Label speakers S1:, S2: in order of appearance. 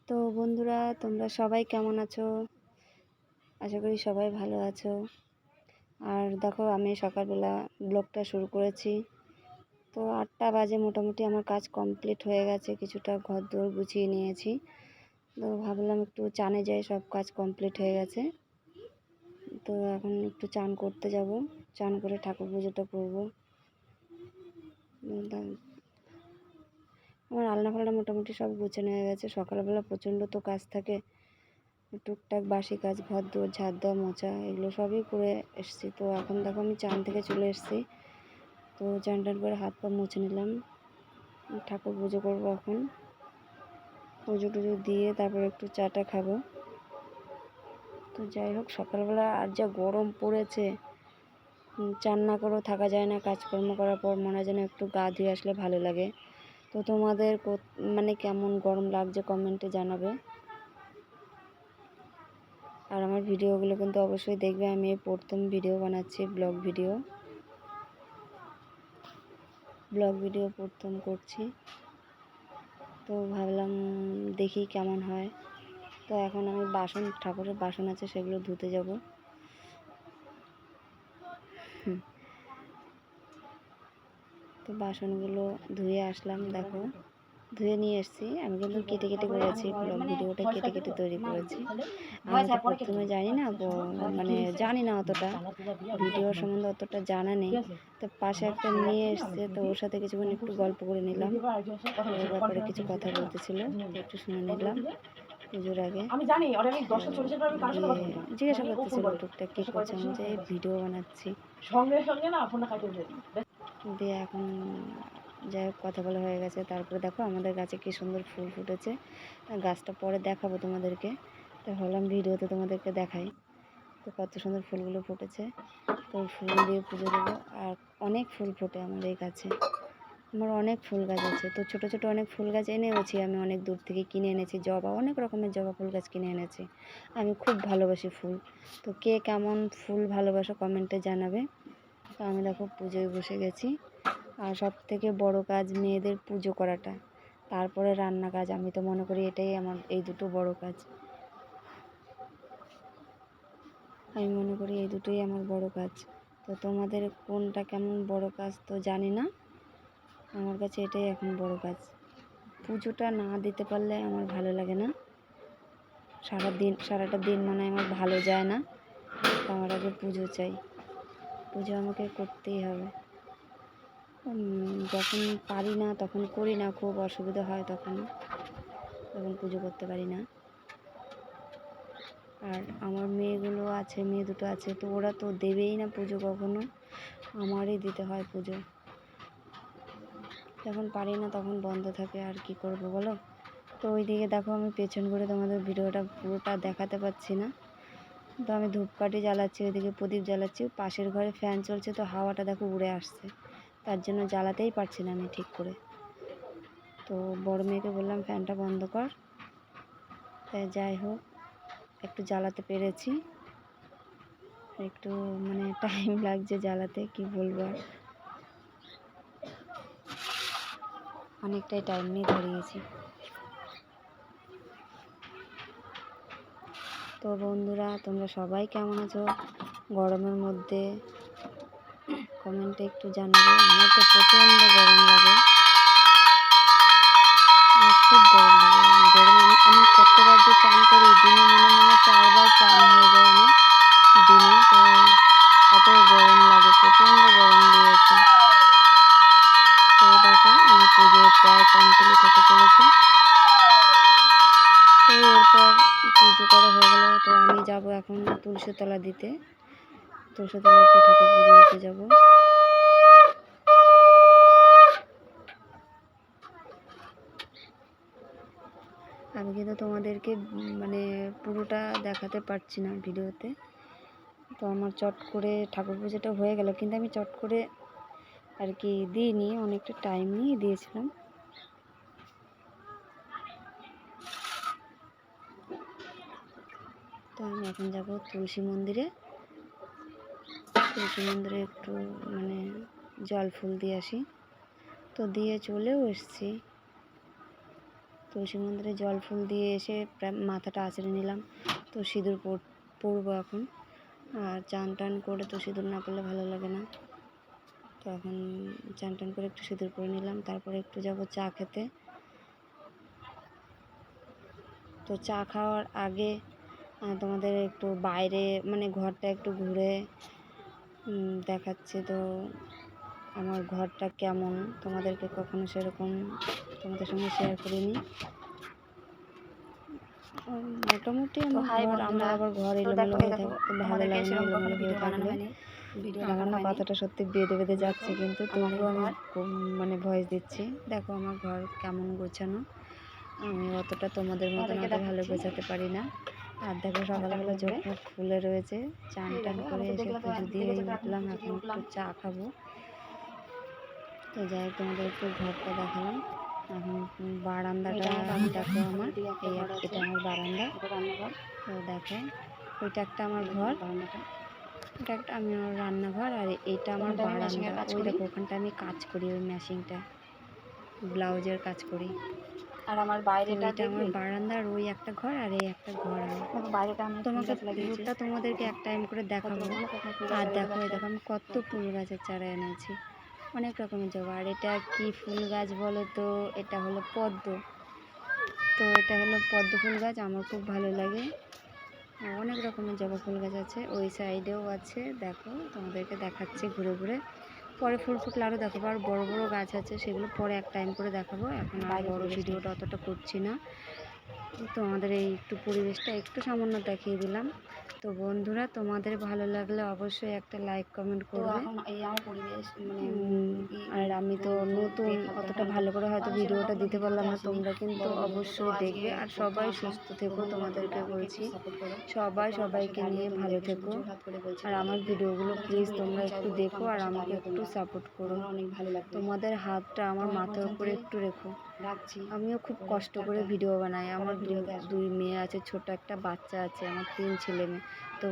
S1: তো বন্ধুরা, তোমরা সবাই কেমন আছো? আশা করি সবাই ভালো আছো। আর দেখো, আমি সকালবেলা ব্লগটা শুরু করেছি। তো 8টা বাজে মোটামুটি আমার কাজ কমপ্লিট হয়ে গেছে, কিছুটা ঘরদোর গুছিয়ে নিয়েছি। তো ভাবলাম একটু চানে যাই, সব কাজ কমপ্লিট হয়ে গেছে। তো এখন একটু চান করতে যাব, চান করে ঠাকুর পুজোটা করবো। আমার আলনা ফালনা মোটামুটি সব গোছানো হয়ে গেছে। সকালবেলা প্রচণ্ড তো কাজ থাকে, টুকটাক বাসি কাজ, ঘর দোর ঝাড় দেওয়া, মোছা, এগুলো সবই করে এসেছি। তো এখন দেখো আমি চান থেকে চলে এসেছি। তো চান টান করে হাত পা মুছে নিলাম, ঠাকুর পুজো করবো। এখন পুজো টুজো দিয়ে তারপর একটু চাটা খাবো। তো যাই হোক, সকালবেলা আর যা গরম পড়েছে, চান না করেও থাকা যায় না। কাজকর্ম করার পর মনে হয় যেন একটু গা ধুয়ে আসলে ভালো লাগে। তো তোমাদের মানে কেমন গরম লাগছে কমেন্টে জানাবে। আর আমার ভিডিওগুলো কিন্তু অবশ্যই দেখবে। আমি প্রথম ভিডিও বানাচ্ছি, ব্লগ ভিডিও প্রথম করছি। তো ভাবলাম দেখি কেমন হয়। তো এখন আমি ঠাকুরের বাসন আছে, সেগুলো ধুতে যাব। তো বাসনগুলো ধুয়ে আসলাম, দেখো ধুয়ে নিয়ে এসেছি। আমি কিন্তু কেটে কেটে করেছি, ব্লগ ভিডিওটা কেটে কেটে তৈরি করেছি। আমি তো প্রথমে জানি না অতটা, ভিডিওর সম্বন্ধে অতটা জানা নেই। তো পাশে একটা মেয়ে এসছে, তো ওর সাথে কিছুক্ষণ একটু গল্প করে নিলাম। ওর ব্যাপারে কিছু কথা বলতেছিল, তো একটু শুনে নিলাম পুজোর আগে। জিজ্ঞাসা করতেছিল টুকটাক কী করছে, আমি যে ভিডিও বানাচ্ছি। দিয়ে এখন যাই হোক, কথা বলা হয়ে গেছে। তারপরে দেখো আমাদের গাছে কি সুন্দর ফুল ফুটেছে। গাছটা পরে দেখাবো তোমাদেরকে, তো ভাবলাম ভিডিওতে তোমাদেরকে দেখাই। তো কত সুন্দর ফুলগুলো ফুটেছে। তো ফুল দিয়ে পুজো দেবো। আর অনেক ফুল ফোটে আমার এই গাছে, আমার অনেক ফুল গাছ আছে। তো ছোটো ছোটো অনেক ফুল গাছ এনেওছি, আমি অনেক দূর থেকে কিনে এনেছি। জবা, অনেক রকমের জবা ফুল গাছ কিনে এনেছি। আমি খুব ভালোবাসি ফুল। তো কে কেমন ফুল ভালোবাসো কমেন্টে জানাবে। তো আমি দেখো পুজোয় বসে গেছি। আর সব থেকে বড় কাজ মেয়েদের পুজো করাটা, তারপরে রান্না কাজ। আমি তো মনে করি এটাই আমার, এই দুটো বড় কাজ। আমি মনে করি এই দুটোই আমার বড় কাজ। তো তোমাদের কোনটা কেমন বড় কাজ তো জানি না, আমার কাছে এটাই এখন বড় কাজ। পুজোটা না দিতে পারলে আমার ভালো লাগে না। সারাটা দিন মনে হয় আমার ভালো যায় না। আমার আগে পুজো চাই, পুজো আমাকে করতেই হবে। যখন পারি না তখন করি না, খুব অসুবিধা হয় তখন পুজো করতে পারি না। আর আমার মেয়েগুলো আছে, মেয়ে দুটো আছে, তো ওরা তো দেবেই না পুজো কখনো, আমারই দিতে হয় পুজো। যখন পারি না তখন বন্ধ থাকে, আর কি করব বলো। তো ওইদিকে দেখো, আমি পেছন করে তোমাদের ভিডিওটা পুরোটা দেখাতে পাচ্ছি না। তো আমি ধূপকাঠি জ্বালাচ্ছি, ওইদিকে প্রদীপ জ্বালাচ্ছি। পাশের ঘরে ফ্যান চলছে, তো হাওয়াটা দেখো উড়ে আসছে, তার জন্য জ্বালাতেই পারছি না আমি ঠিক করে। তো বড় মেয়েকে বললাম ফ্যানটা বন্ধ কর। তাই যাই হোক, একটু জ্বালাতে পেরেছি। একটু টাইম লাগছে জ্বালাতে, কি বলবো আর, অনেকটাই টাইম নিয়ে ধরিয়েছি। তো বন্ধুরা, তোমরা সবাই কেমন আছো গরমের মধ্যে কমেন্টে একটু জানাবে। আমার তো প্রচণ্ড গরম লাগে, আমার খুব গরম লাগে। গরমে আমি কতবার যে চান করি, দিনে মনে 4বার চান হয়ে যায় আমার দিনে। তো এত গরম লাগে, প্রচণ্ড গরম দিয়েছে। তো দেখো, আমার পুজো প্রায় কমপ্লিট হতে চলেছে। তো এরপর পুজো করা হয়ে গেল, তো আমি যাব এখন তুলসীতলা দিতে। তুলসীতলা একটু ঠাকুর পুজো দিতে যাব। আমি কিন্তু তোমাদেরকে পুরোটা দেখাতে পারছি না ভিডিওতে। তো আমার চট করে ঠাকুর পুজোটা হয়ে গেল, কিন্তু আমি চট করে আর কি দিইনি, অনেকটা টাইম নিয়ে দিয়েছিলাম। তো আমি এখন যাব তুলসী মন্দিরে একটু জল ফুল দিয়ে আসি। তো দিয়ে চলেও এসেছি। তো তুলসী মন্দিরে জল ফুল দিয়ে এসে প্রায় মাথাটা আঁচড়ে নিলাম। তো সিঁদুর পরবো এখন। আর চান টান করে তো সিঁদুর না পরলে ভালো লাগে না। তো এখন চান টান করে একটু সিঁদুর পরে নিলাম, তারপরে একটু যাব চা খেতে। তো চা খাওয়ার আগে তোমাদের একটু বাইরে মানে ঘরটা একটু ঘুরে দেখাচ্ছি। তো আমার ঘরটা কেমন তোমাদেরকে কখনো সেরকম তোমাদের সঙ্গে শেয়ার করিনি। মোটামুটি আমার আবার ঘর এলোমেলো হয়ে থাকে, ভালো লাগে না এলোমেলো হয়ে থাকলে। আমার না কথাটা সত্যি বেঁধে বেঁধে যাচ্ছে, কিন্তু তবুও আমি মানে ভয়েস দিচ্ছি। দেখো আমার ঘর কেমন গোছানো। আমি অতটা তোমাদের মতন অত ভালো গোছাতে পারি না। আর দেখো সকালবেলা চোখ মুখ ফুলে রয়েছে। চান টান করে এসে পুজো দিয়ে উঠলাম, এখন একটু চা খাবো। তো যাই হোক তোমাদের একটু ঘরটা দেখালাম। এখন বারান্দাটা দেখো আমার, এটা আমার বারান্দা। তো দেখো ওইটা একটা আমার ঘর, এটা একটা আমি আমার রান্নাঘর, আর এইটা আমার বারান্দা। ওই দেখো ওখানটা আমি কাজ করি, ওই মেশিনটা ব্লাউজের কাজ করি। আর আমার বাইরেটা আমার বারান্দা, আর ওই একটা ঘর, আর এই একটা ঘর আমার বাইরেটা। আমি তোমাকে পুরোটা তোমাদেরকে এক টাইম করে দেখাবো। আর দেখো এই দেখো আমি কত ফুল গাছের চারা এনেছি, অনেক রকমের জবা। আর এটা কি ফুল গাছ বলো তো? এটা হলো পদ্ম। তো এটা হলো পদ্ম ফুল গাছ, আমার খুব ভালো লাগে। অনেক রকমের জবা ফুল গাছ আছে, ওই সাইডেও আছে। দেখো তোমাদেরকে দেখাচ্ছি ঘুরে ঘুরে। পরে ফুল ফুটলে আরও দেখাবো। আর বড় বড় গাছ আছে, সেগুলো পরে এক টাইম করে দেখাবো। এখন আর বড় ভিডিওটা অতটা করছি না। তো আমাদের এই একটু পরিবেশটা একটু সামান্য দেখিয়ে দিলাম। তো বন্ধুরা, তোমাদের ভালো লাগলে অবশ্যই একটা লাইক কমেন্ট করবে। আর আমি তো নতুন, অতটা ভালো করে হয়তো ভিডিওটা দিতে পারলাম না। তোমরা কিন্তু অবশ্যই দেখবে। আর সবাই সুস্থ থেকো, তোমাদেরকে বলছি। সবাইকে নিয়ে ভালো থেকো। আর আমার ভিডিওগুলো প্লিজ তোমরা একটু দেখো, আর আমাকে একটু সাপোর্ট করো। তোমাদের হাতটা আমার মাথার উপরে একটু রেখো। আমিও খুব কষ্ট করে ভিডিও বানাই। আমার 2 মেয়ে আছে, ছোট একটা বাচ্চা আছে, আমার 3 ছেলে মেয়ে। তো